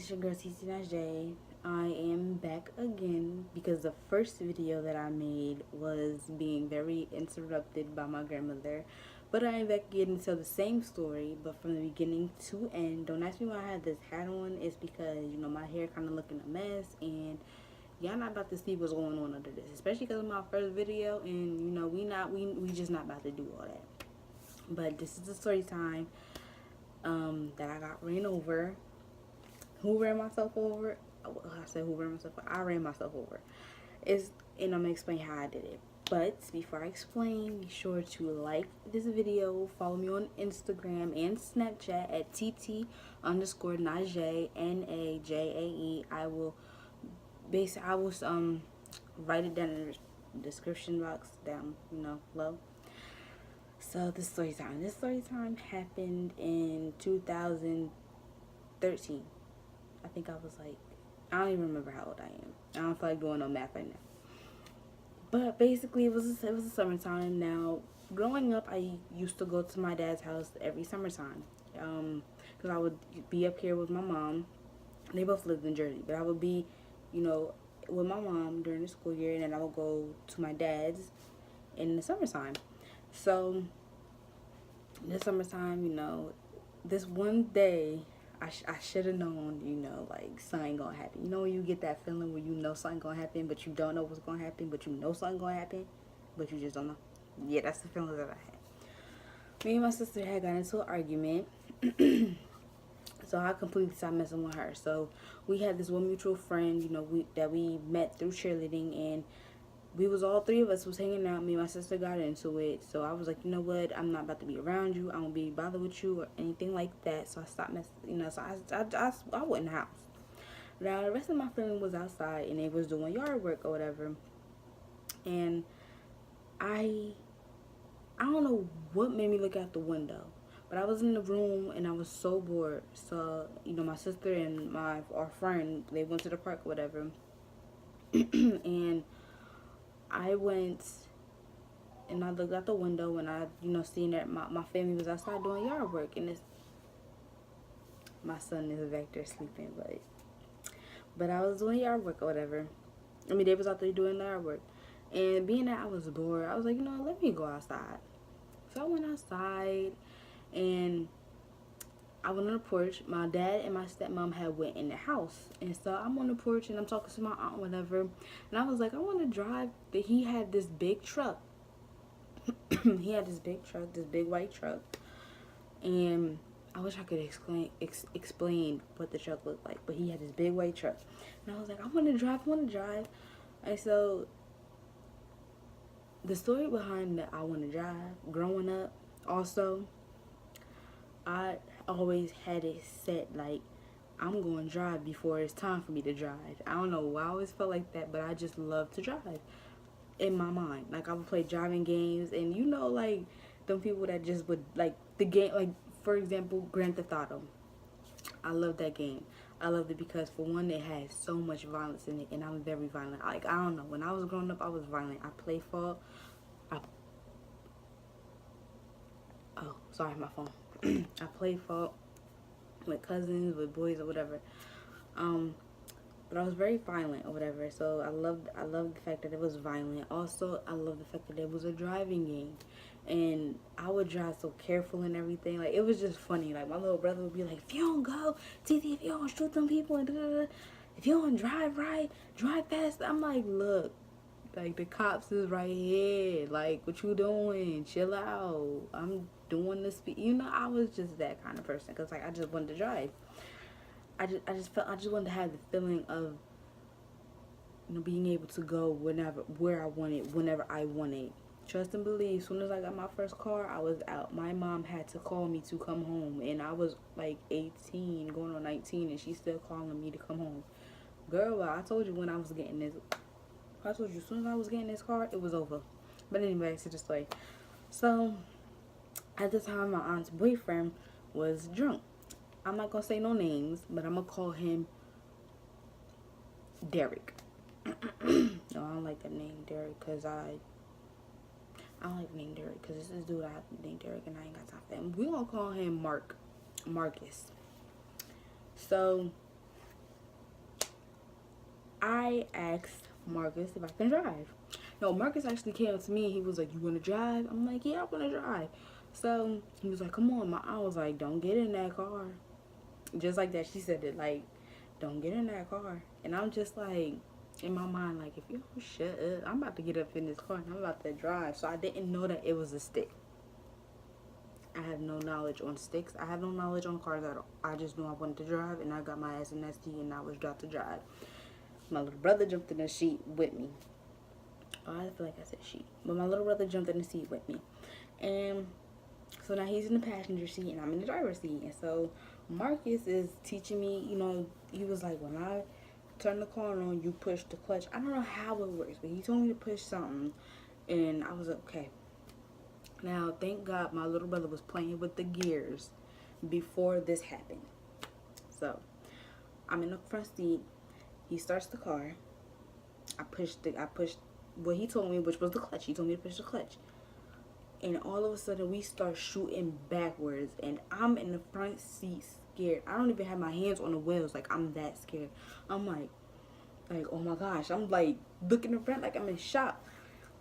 it's your girl TC J. I am back again because the first video that I made was being very interrupted by my grandmother. But I am back again to tell the same story, but from the beginning to end. Don't ask me why I had this hat on. It's because, my hair kind of looking a mess, and y'all not about to see what's going on under this. Especially because of my first video, and, we just not about to do all that. But this is the story time that I got ran over. Who ran myself over? I said who ran myself over? I ran myself over. And I'm gonna explain how I did it. But before I explain, be sure to like this video, follow me on Instagram and Snapchat at TT underscore Najae, Najae. I will write it down in the description box down, below. So this story time. This story time happened in 2013. I think I was like, I don't even remember how old I am. I don't feel like doing no math right now. But basically, it was a summertime. Now, growing up, I used to go to my dad's house every summertime. Because I would be up here with my mom. They both lived in Jersey. But I would be, with my mom during the school year. And then I would go to my dad's in the summertime. So, this summertime, this one day, I should have known, like, something gonna happen. You know when you get that feeling where you know something gonna happen, but you don't know what's gonna happen, but you know something gonna happen, but you just don't know? Yeah, that's the feeling that I had. Me and my sister had got into an argument, so I completely stopped messing with her. So we had this one mutual friend, that we met through cheerleading, and we was all three of us was hanging out. Me and my sister got into it. So I was like, you know what? I'm not about to be around you. I won't be bothered with you or anything like that. So I stopped messing, so I went in the house. Now, the rest of my family was outside and they was doing yard work or whatever. And I don't know what made me look out the window. But I was in the room and I was so bored. So, my sister and our friend, they went to the park or whatever. And I went and I looked out the window and I, seen that my family was outside doing yard work. And my son is back there sleeping, but I was doing yard work or whatever. I mean, they was out there doing yard work. And being that I was bored, I was like, let me go outside. So I went outside and I went on the porch. My dad and my stepmom had went in the house. And so I'm on the porch and I'm talking to my aunt, whatever. And I was like, I want to drive. But he had this big truck. He had this big truck, this big white truck. And I wish I could explain what the truck looked like. But he had this big white truck. And I was like, I want to drive. And so the story behind that I want to drive, growing up, also, I always had it set like I'm going to drive before it's time for me to drive. I don't know why I always felt like that, but I just love to drive in my mind. Like, I would play driving games, and like them people that just would like the game, like for example, Grand Theft Auto. I love that game. I loved it because, for one, it has so much violence in it, and I'm very violent. Like, I don't know, when I was growing up, I was violent. I play fault. Oh, sorry, my phone. I played fault with cousins, with boys, or whatever. But I was very violent or whatever. So I loved the fact that it was violent. Also, I loved the fact that it was a driving game, and I would drive so careful and everything. Like, it was just funny. Like, my little brother would be like, if you don't go, TT, if you don't shoot them people, and if you don't drive right, drive fast. I'm like, look, like, the cops is right here. Like, what you doing? Chill out. I'm doing the speed. I was just that kind of person. Because, like, I just wanted to drive. I just wanted to have the feeling of, being able to go where I wanted, whenever I wanted. Trust and believe, as soon as I got my first car, I was out. My mom had to call me to come home. And I was, like, 18, going on 19, and she's still calling me to come home. Girl, I told you when I was getting this. I told you, as soon as I was getting this car, it was over. But anyway, back to the story. So, at the time, my aunt's boyfriend was drunk. I'm not going to say no names, but I'm going to call him Derek. No, I don't like that name, Derek, because I don't like the name Derek, because this dude I named Derek, and I ain't got time for him. We're going to call him Marcus. So, I asked Marcus if I can drive. No, Marcus actually came up to me and he was like, "You want to drive?" I'm like, "Yeah, I want to drive." So he was like, "Come on." I was like, "Don't get in that car." Just like that, she said it like, "Don't get in that car." And I'm just like, in my mind, like, if you don't shut up, I'm about to get up in this car and I'm about to drive. So I didn't know that it was a stick. I have no knowledge on sticks. I have no knowledge on cars at all. I just knew I wanted to drive, and I got my ass in that seat, and I was about to drive. My little brother jumped in the seat with me. Oh, I feel like I said she. But my little brother jumped in the seat with me. And so now he's in the passenger seat, and I'm in the driver's seat. And so Marcus is teaching me, he was like, when I turn the car on, you push the clutch. I don't know how it works, but he told me to push something. And I was like, okay. Now, thank God my little brother was playing with the gears before this happened. So, I'm in the front seat. He starts the car. I pushed what he told me, which was the clutch. He told me to push the clutch. And all of a sudden, we start shooting backwards. And I'm in the front seat scared. I don't even have my hands on the wheels. Like, I'm that scared. I'm like, oh my gosh. I'm like, looking in front like I'm in shock.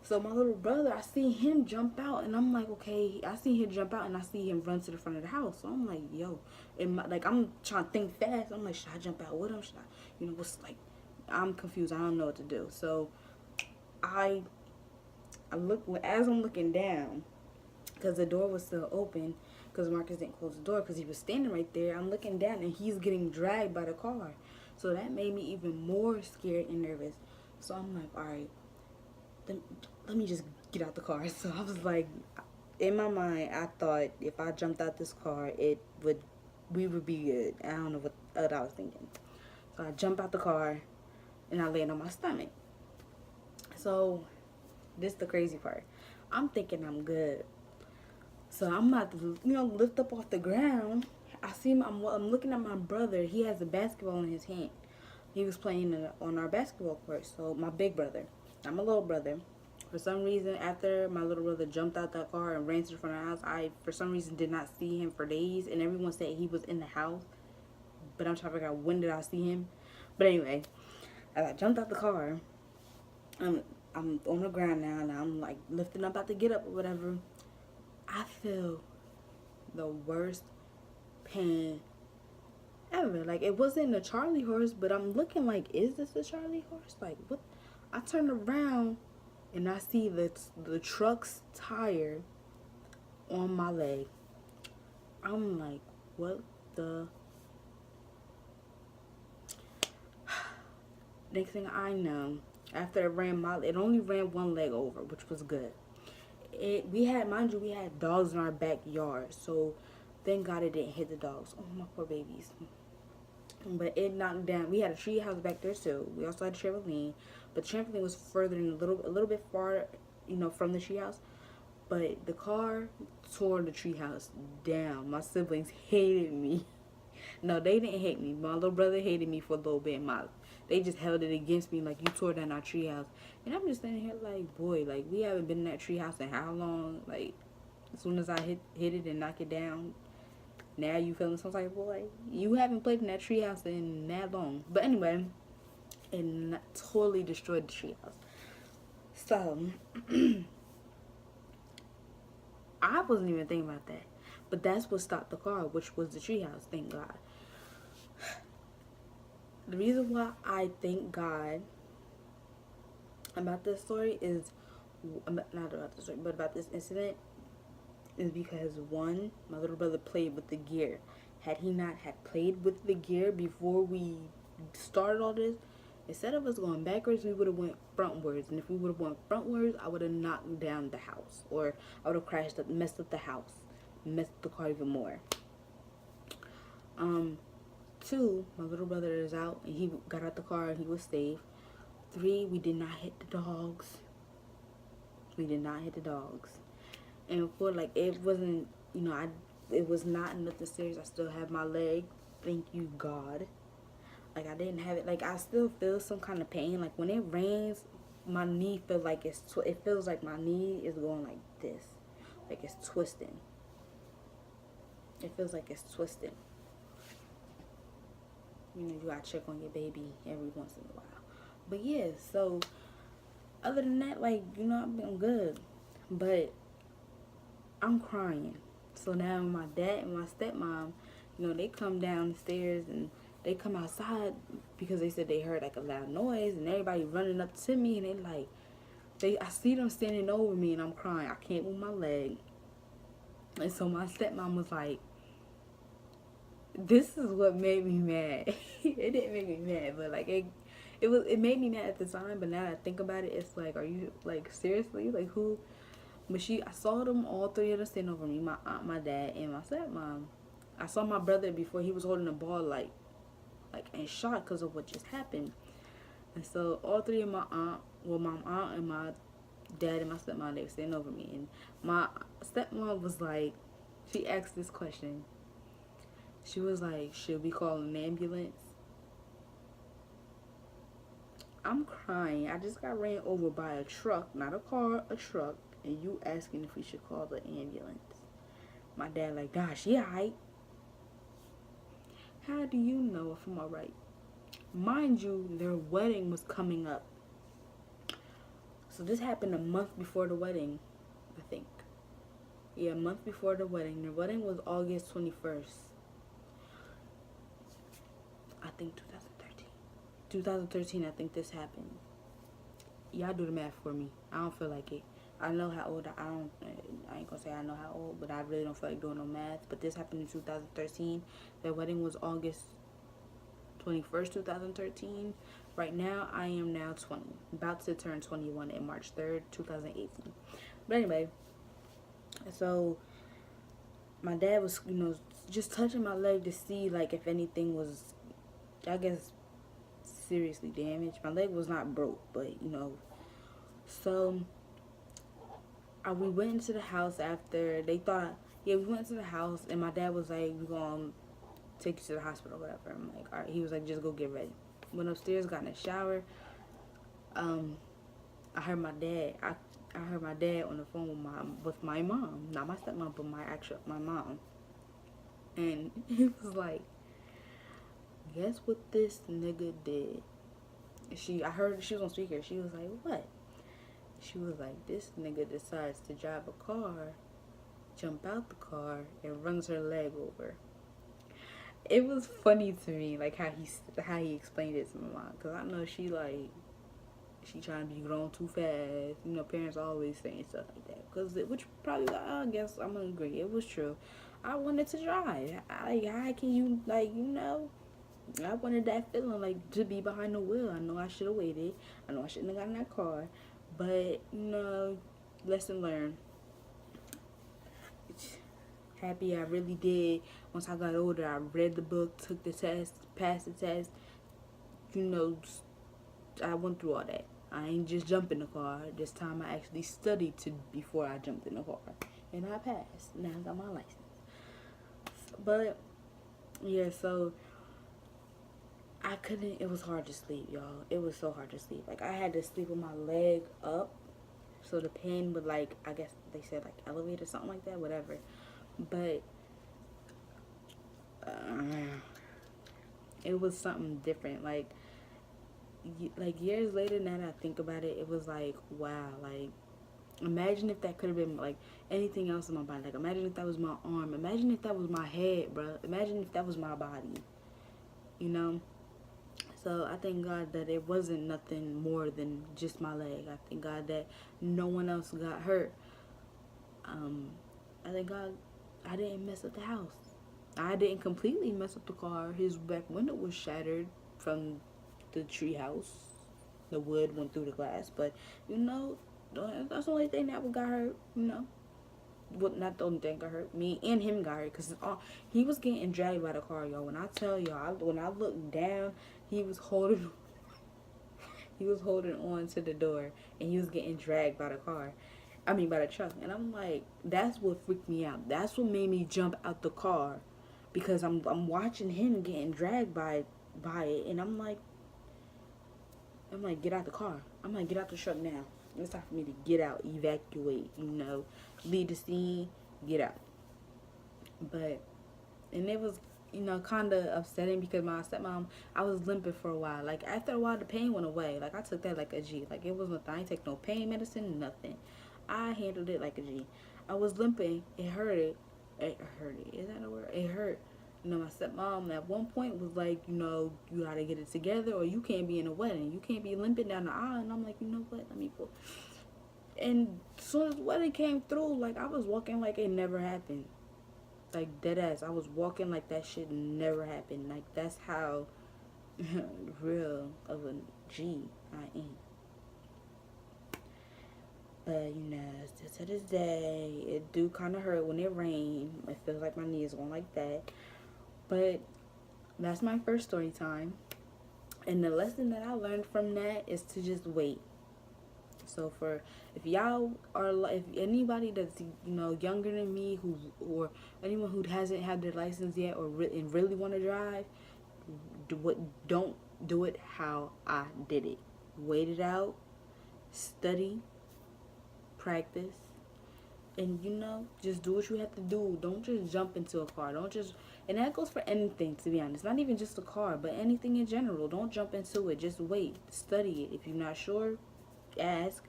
So my little brother, I see him jump out, and I'm like, okay. I see him jump out, and I see him run to the front of the house. So I'm like, yo, I'm trying to think fast. I'm like, should I jump out with him? Should I, what's like? I'm confused. I don't know what to do. So I look as I'm looking down, because the door was still open, because Marcus didn't close the door, because he was standing right there. I'm looking down, and he's getting dragged by the car. So that made me even more scared and nervous. So I'm like, all right. Let me just get out the car. So I was like, in my mind, I thought if I jumped out this car, we would be good. I don't know what I was thinking. So I jump out the car, and I land on my stomach. So this is the crazy part. I'm thinking I'm good. So I'm about to, lift up off the ground. I see I'm looking at my brother. He has a basketball in his hand. He was playing on our basketball court. So my big brother, I'm a little brother. For some reason, after my little brother jumped out that car and ran to the front of the house, I, for some reason, did not see him for days. And everyone said he was in the house. But I'm trying to figure out when did I see him. But anyway, as I jumped out the car, I'm on the ground now, and I'm like lifting up, about to get up or whatever. I feel the worst pain ever. Like, it wasn't a Charlie horse, but I'm looking like, is this a Charlie horse? Like, what? I turned around, and I see the truck's tire on my leg. I'm like, what the? Next thing I know, after it only ran one leg over, which was good. We had dogs in our backyard, so thank God it didn't hit the dogs. Oh, my poor babies. But it knocked down. We had a tree house back there too. We also had a trampoline, but the trampoline was further than a little bit far, from the tree house. But the car tore the tree house down. My siblings hated me. No, they didn't hate me. My little brother hated me for a little bit. They just held it against me, like, you tore down our tree house. And I'm just standing here like, boy, like, we haven't been in that tree house in how long? Like, as soon as I hit it and knock it down, now you feeling some type of way. You haven't played in that treehouse in that long. But anyway, it totally destroyed the treehouse. So, I wasn't even thinking about that. But that's what stopped the car, which was the treehouse, thank God. The reason why I thank God about this story is, not about the story, but about this incident, is because, one, my little brother played with the gear. Had he not had played with the gear before we started all this, instead of us going backwards, we would have went frontwards. And if we would have went frontwards, I would have knocked down the house, or I would have crashed up, messed up the house, messed up the car even more. Two, my little brother is out, and he got out the car and he was safe. Three, we did not hit the dogs. And four, like, it wasn't, it was not nothing serious. I still have my leg. Thank you, God. Like, I didn't have it. Like, I still feel some kind of pain. Like, when it rains, my knee feels like it feels like my knee is going like this. Like, it's twisting. It feels like it's twisting. You gotta check on your baby every once in a while. But yeah, so other than that, like, I'm good. But I'm crying. So now my dad and my stepmom, they come down the stairs and they come outside because they said they heard like a loud noise and everybody running up to me and I see them standing over me and I'm crying. I can't move my leg. And so my stepmom was like, this is what made me mad. It didn't make me mad, but like it made me mad at the time, but now that I think about it, it's like, are you like seriously? Like who? But I saw them all three of them standing over me, my aunt, my dad, and my stepmom. I saw my brother before he was holding the ball like in shock because of what just happened. And so all three of my aunt and my dad and my stepmom, they were standing over me. And my stepmom was like, she asked this question. She was like, should we call an ambulance? I'm crying. I just got ran over by a truck, not a car, a truck. And you asking if we should call the ambulance. My dad like, gosh, yeah, how do you know if I'm alright? Mind you, their wedding was coming up. So this happened a month before the wedding, I think. Yeah, a month before the wedding. Their wedding was August 21st. I think 2013. 2013, I think this happened. Y'all do the math for me. I don't feel like it. I know how old I ain't gonna say I know how old, but I really don't feel like doing no math. But this happened in 2013. Their wedding was August 21st, 2013. Right now, I am now 20. About to turn 21 in March 3rd, 2018. But anyway, so my dad was, just touching my leg to see, like, if anything was, I guess, seriously damaged. My leg was not broke, but, So, we went into the house after. They thought, we went into the house, and my dad was like, we're going to take you to the hospital or whatever. I'm like, all right. He was like, just go get ready. Went upstairs, got in the shower. I heard my dad. I heard my dad on the phone with my mom, not my stepmom, but my mom. And he was like, guess what this nigga did? I heard she was on speaker. She was like, what? She was like, this nigga decides to drive a car, jump out the car, and runs her leg over. It was funny to me, like how he explained it to my mom, cause I know she trying to be grown too fast. Parents always saying stuff like that, which probably, I guess I'm gonna agree, it was true. I wanted to drive. How can you, I wanted that feeling, like, to be behind the wheel. I know I should have waited. I know I shouldn't have gotten in that car, but lesson learned. Happy I really did. Once I got older, I read the book, took the test, passed the test. I went through all that. I ain't just jump in the car. This time I actually studied before I jumped in the car, and I passed. Now I got my license. But yeah, so I couldn't. It was hard to sleep, y'all. It was so hard to sleep. Like, I had to sleep with my leg up, so the pain would, like, I guess they said, like, elevate or something like that, whatever. But it was something different. Like years later, now that I think about it, it was like, wow. Like, imagine if that could have been, like, anything else in my body. Like, imagine if that was my arm. Imagine if that was my head, bro. Imagine if that was my body. So I thank God that it wasn't nothing more than just my leg. I thank God that no one else got hurt. I thank God I didn't mess up the house. I didn't completely mess up the car. His back window was shattered from the tree house. The wood went through the glass. But, that's the only thing that got hurt, Well, not the only thing got hurt. Me and him got hurt. Because he was getting dragged by the car, y'all. When I tell y'all, when I looked down, he was holding on to the door. And he was getting dragged by the car. I mean, by the truck. And I'm like, that's what freaked me out. That's what made me jump out the car. Because I'm watching him getting dragged by it. And I'm like, get out the car. I'm like, get out the truck now. It's time for me to get out, evacuate, leave the scene, get out. And it was kind of upsetting because my stepmom, I was limping for a while. Like, after a while, the pain went away. Like, I took that like a G. Like, it was nothing. I didn't take no pain medicine, nothing. I handled it like a G. I was limping. It hurted. It hurted. Is that a word? It hurt. My stepmom at one point was like, you gotta get it together or you can't be in a wedding. You can't be limping down the aisle. And I'm like, you know what? Let me pull. And as soon as the wedding came through, like, I was walking like it never happened. Like, dead ass. I was walking like that shit never happened. Like, that's how real of a G I am. But, still to this day, it do kind of hurt when it rains. It feels like my knee is going like that. But that's my first story time. And the lesson that I learned from that is to just wait. So if anybody that's younger than me or anyone who hasn't had their license yet and really want to drive, don't do it how I did it. Wait it out, study, practice, and just do what you have to do. Don't just jump into a car. And that goes for anything, to be honest. Not even just a car, but anything in general. Don't jump into it. Just wait, study it. If you're not sure, ask.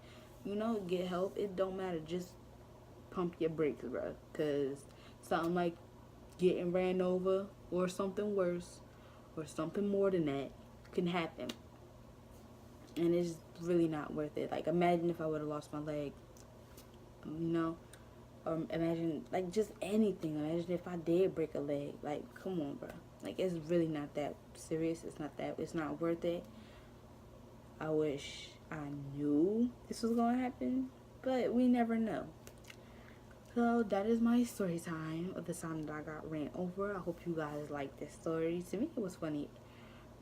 Get help. It don't matter. Just pump your brakes, bro. Because something like getting ran over or something worse or something more than that can happen. And it's really not worth it. Like, imagine if I would have lost my leg. Or imagine, like, just anything. Imagine if I did break a leg. Like, come on, bro. Like, it's really not that serious. It's not worth it. I wish I knew this was going to happen, but we never know. So, that is my story time of the time that I got ran over. I hope you guys like this story. To me, it was funny.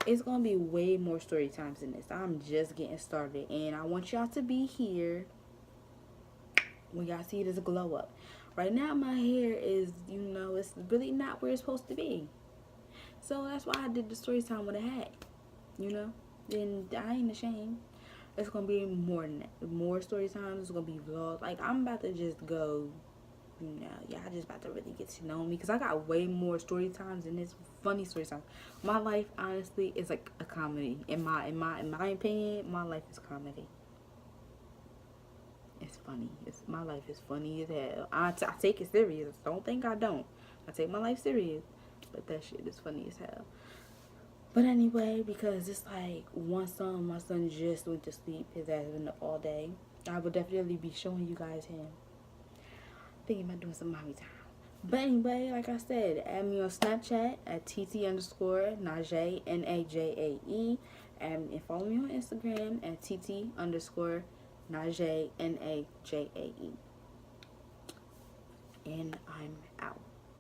It's going to be way more story times than this. I'm just getting started, and I want y'all to be here when y'all see this glow up. Right now, my hair is, it's really not where it's supposed to be. So that's why I did the story time with a hat, And I ain't ashamed. It's going to be more than that. More story times. It's going to be vlogs. Like, I'm about to just go, y'all just about to really get to know me. Because I got way more story times than this funny story times. My life, honestly, is like a comedy. In my opinion, my life is comedy. It's funny. My life is funny as hell. I take it serious. Don't think I don't. I take my life serious. But that shit is funny as hell. But anyway, because it's like my son just went to sleep. His ass been up all day. I will definitely be showing you guys him. Thinking about doing some mommy time. But anyway, like I said, add me on Snapchat at TT_Najae, NAJAE. And follow me on Instagram at TT_Najae, NAJAE. And I'm out.